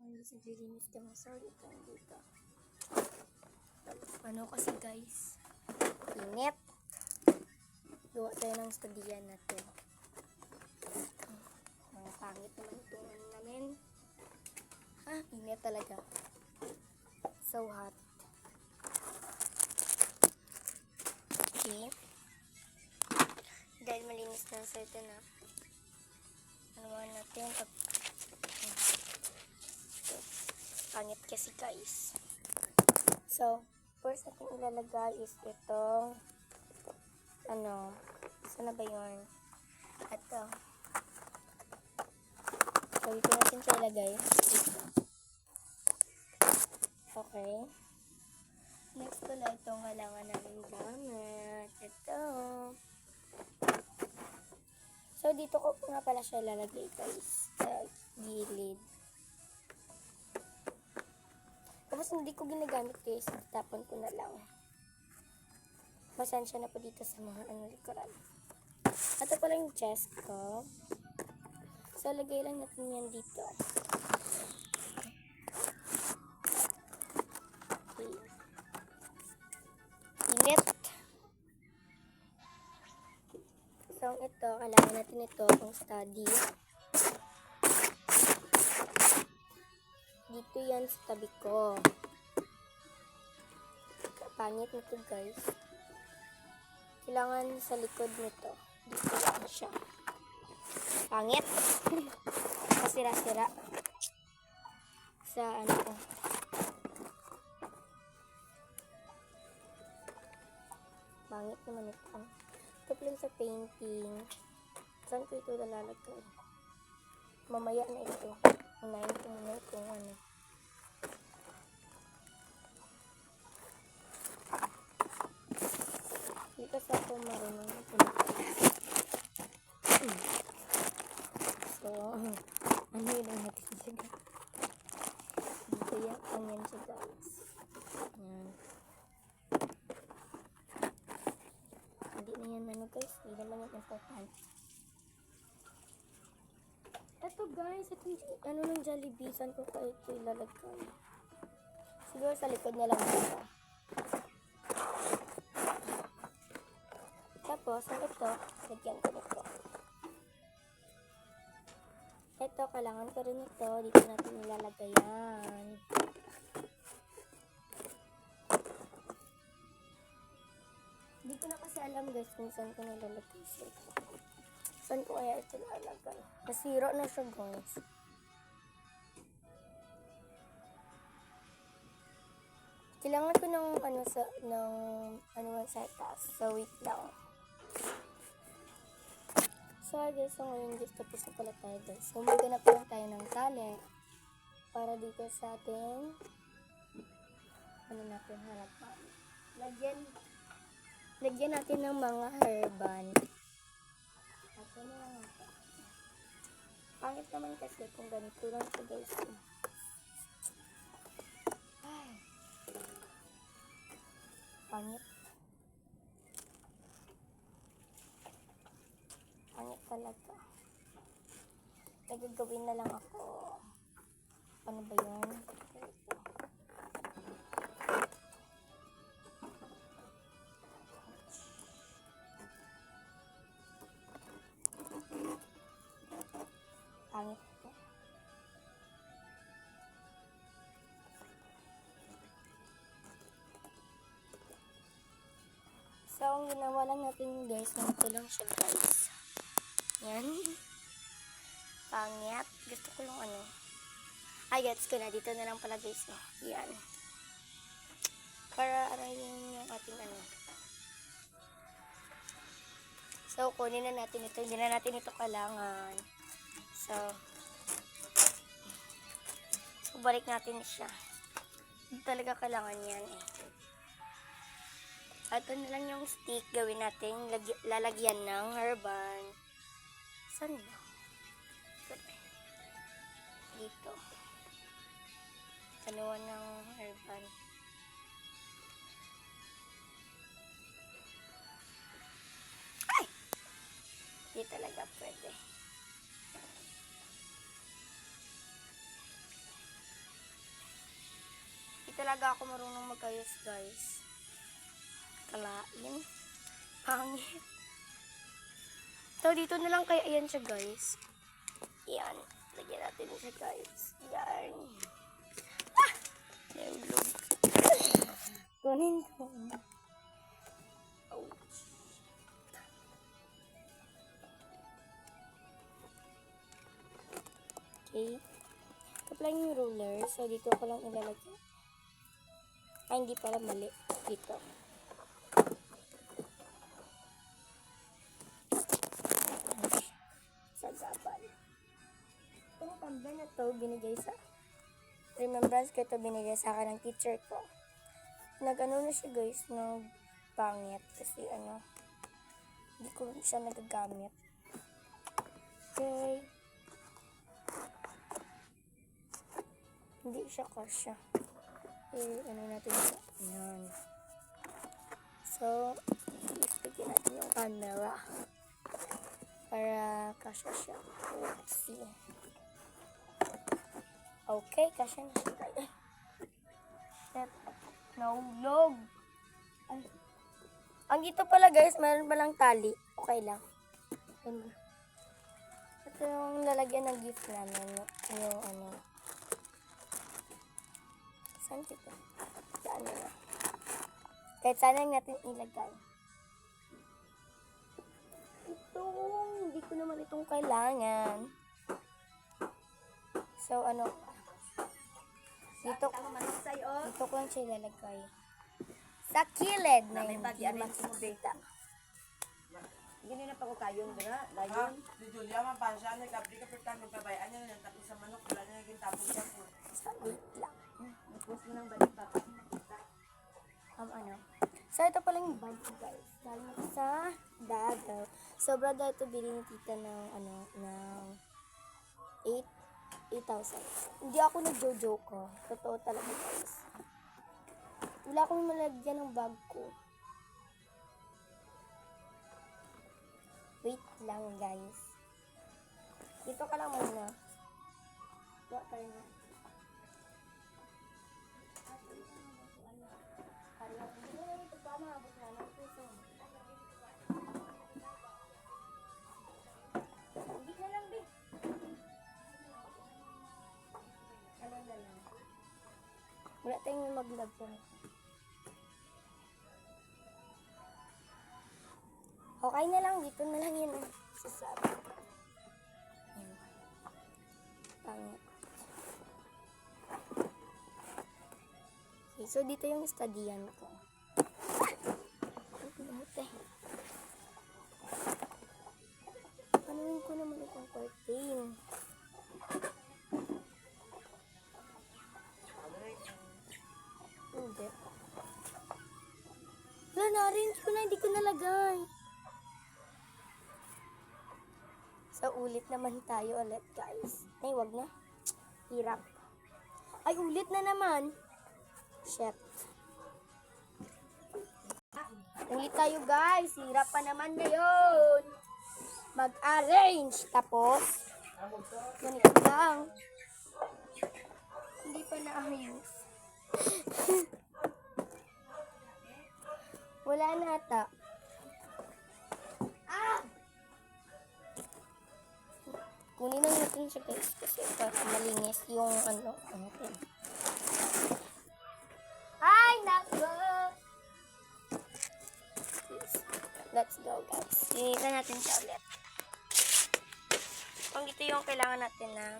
Naglilinis kami. Sorry tayo dito. Ano kasi guys, init. Gawa tayo ng studiyan natin. Mga pangit naman ito namin. Init talaga. So hot. Okay. Dahil malinis na sa ito na. Ano natin? Pangit kasi guys. So, first natin ilalagay is itong saan na ba yun? Ito. So, ito natin siya ilagay. Okay. Next pala itong kailangan namin gamit. Ito. So, dito ko nga pala siya ilalagay guys. Sa gilid. Tapos hindi ko ginagamit guys, tapon ko na lang. Pasensya na po dito sa mga likuran. Ito pala yung chest ko. So, lagay lang natin yan dito. Okay. Init. So, ito, kailangan natin ito kung study. Dito yan sa tabi ko. Pangit nito guys. Kailangan sa likod nito. Dito lang siya. Pangit. Masira-sira. Sa ko. Pangit naman ito. Ito pala sa painting. Saan ko ito nalalagay? Mamaya na ito. Unahin ko muna kung ano. Hindi kasi ako marunong ito. So, ano yun ang natin siya guys? Dito yan siya guys. Yan. Hindi na yan guys. Hindi naman yung important. Ito guys, itong ng Jollibee, saan ko pa ito ilalagay? Siguro sa likod na lang dito. Tapos, ito, lagyan ko nito. Ito, kailangan ko rin ito. Dito natin ilalagay yan. Hindi ko na kasi alam guys kung saan ko nilalagay siya. Saan ko kaya ito lalagay? Nasira na siya guys. Kailangan ko ng sa taas. So wait lang. So guys, so ngayon guys, tapos na pala tayo guys. So maghanap lang tayo ng tali para dito sa ating natin harapan. Lagyan natin ng mga hairband. Ito na lang natin. Pangit naman kasi kung ganito lang ito guys. Ay. Pangit. Pangit talaga. Nagagawin na lang ako. Ano ba yun? Pangit ito. So, ang ginawa lang natin guys, nandito lang siya guys. Yan. Pangit. Gusto ko yung gets ko na. Dito na lang pala guys. Yan. Para arayin yung ating So, kunin na natin ito. Hindi na natin ito kailangan. So, balik natin siya. Hindi talaga kailangan yan Ito na lang yung stick. Gawin natin. Lalagyan ng hairband. Saan ba? Dito. Dalawa ng hairband. Ay! Hindi talaga pwede. talaga ako marunong magayos, guys. Kalain. Pangit. So, dito na lang kaya yan siya, guys. Yan. Lagyan natin siya, guys. Yan. Ah! Yung vlog. Kunin ko. Ouch. Okay. Ito lang yung ruler. So, dito ko lang ilalagay. Ay, hindi pala mali. Dito. Sa gabal. Itong tumbler na to, binigay sa remembrance ko ito, binigay sa akin ng teacher ko. Nag-ano na siya, guys, ng pangit. Kasi, hindi ko siya nagagamit. Okay. Hindi siya kasya. Natin siya. Ayan. So, ispigin natin yung camera. Para kasya siya. Oopsie. Okay, kasya na siya. Shit. Nahulog. Ay. Ang dito pala, guys, meron palang tali. Okay lang. Ito yung lalagyan ng gift namin. Yung saan dito? Saan na? Kahit sana natin ilagay. Hindi ko naman itong kailangan. So, dito ko lang siya ilalagay. Sa kilid na hindi makikita. Gini na pa ko kayong dira, dayon. Di Julia, mapansya, nagkabdi ka pertan, magkabayaan niya na tapos sa manok, wala na naging tapos siya po. Salit lang. Nagpos mo ng balik pa. So, ito pala yung bag ko, guys. Galing ito sa Davao. Sobra daw ito bilhin ni tita ng 8,000. Hindi ako nag-jojo ko. Totoo talaga, guys. Wala akong malagyan ng bag ko. Wait lang, guys. Dito ka lang muna. Dito ka lang. Wala tayong maglagyan. Okay na lang. Dito na lang yun. Sasabi. Pangit. Okay, so dito yung studian ko. Panuin ko naman itong curtain. Hindi. Wala na, arrange ko na, hindi ko nalagay. So, ulit naman tayo ulit, guys. Ay, wag na. Hirap. Ay, ulit na naman. Shit. Ulit tayo, guys. Hirap pa naman ngayon. Mag-arrange. Tapos, ganito lang. Hindi pa naayos. Wala na ata. Kunin na natin siya, guys, kasi para malinis yung Ay, nako! Let's go, guys. Linisan natin siya ulit. Kung dito yung kailangan natin na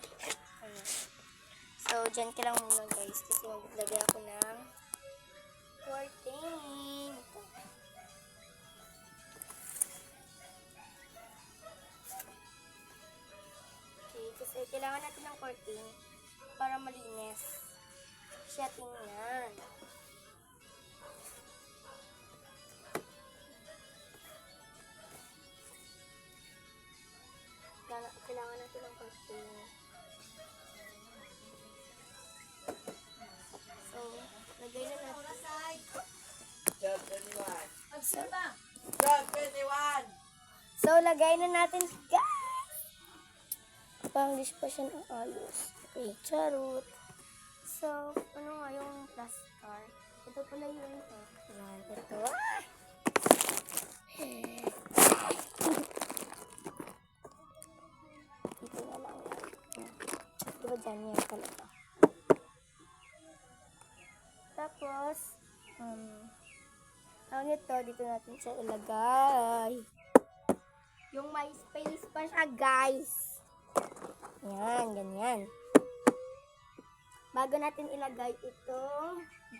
So, dyan ka lang muna, guys, kasi maglagay ako ng curtain. Okay, kasi kailangan natin ng curtain para malinis. Siya tingnan. Kailangan natin ng curtain. So, lagay na natin. Job 21. Job 21. So, lagay na natin, guys! Pang-dish pa siya ng ayos. Okay, charot. So, ano nga yung plaster? Ito pala yun. Yan, ito. Dito na lang yan. Diba dyan yan talaga? Tapos, ang ito, dito natin siya ilagay. Yung may space pa siya, guys. Yan, ganyan. Bago natin ilagay ito,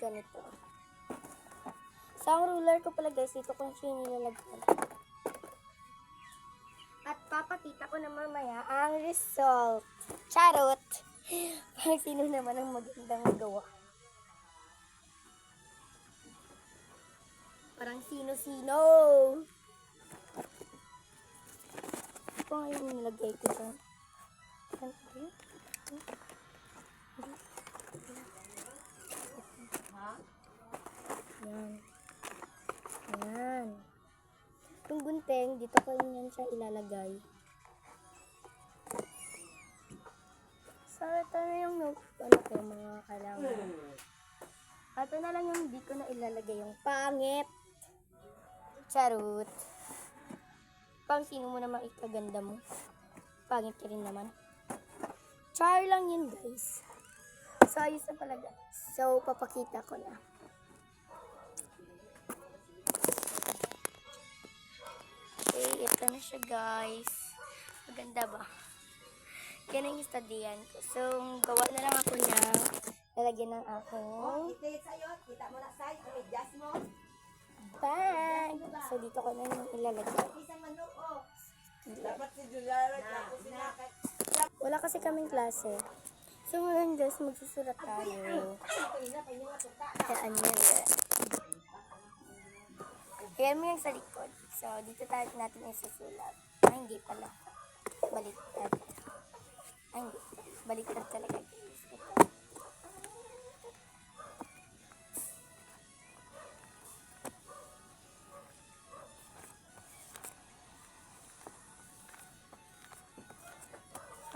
ganito. Sa ruler ko pala, guys, ito kung siya nilalagay. At papakita ko na mamaya ang result. Charot! Parang sino naman ang magandang magawa. Parang sino-sino. Ito nga yung nilagay ko dyan. Yan. Yan. Yung gunting, dito ko yan siya ilalagay. So, ito na yung ano ko, mga kailangan. Ito na lang yung hindi ko na ilalagay yung pangit. Charot. Pang sino mo naman ikaganda mo? Pangit ka rin naman. Char lang yun, guys. So, ayos na pala, guys. So, papakita ko na. Okay, ito na siya, guys. Maganda ba? Yan ang istadiyan ko. So, gawa na lang ako na lalagyan ng aking Kita sa'yo. Kita mo na sa'yo. Ang medyas mo. bag. So, dito ko na yung ilalagay. Isang manok, oh. Dapat si Julia, tapos sila. Wala kasi kaming klase. So, ngayon, guys, magsusulat tayo. Kayaan nyo yan. Ayan mo yung sa likod. So, dito tayo natin isusulat. Ay, hindi pala. Baliktad. Ay, hindi. Baliktad talaga, guys. Ito.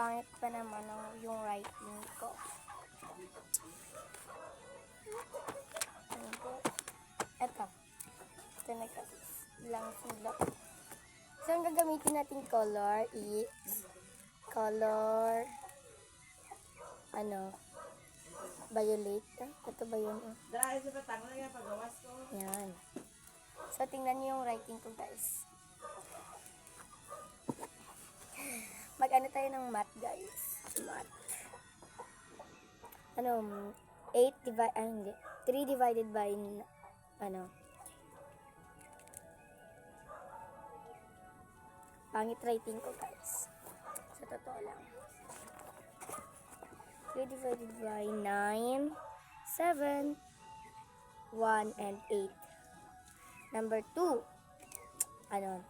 Pangit pa naman yung writing ko. Ito. Ito na guys. Lang sulok. So, ang gagamitin natin color is color violet. Ito ba yun? Dahil sa patang lang yung pagawas ko. Yan. So, tingnan niyo yung writing ko, guys. Mag-ano tayo ng math, guys. Math. 3 divided by, pangit writing ko, guys. Sa totoo lang. 3 divided by 9, 7, 1, and 8. Number 2. 12,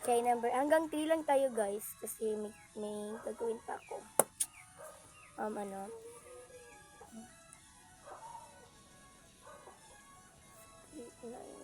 Okay, hanggang 3 lang tayo, guys, kasi may gagawin pa ako. 8, 9,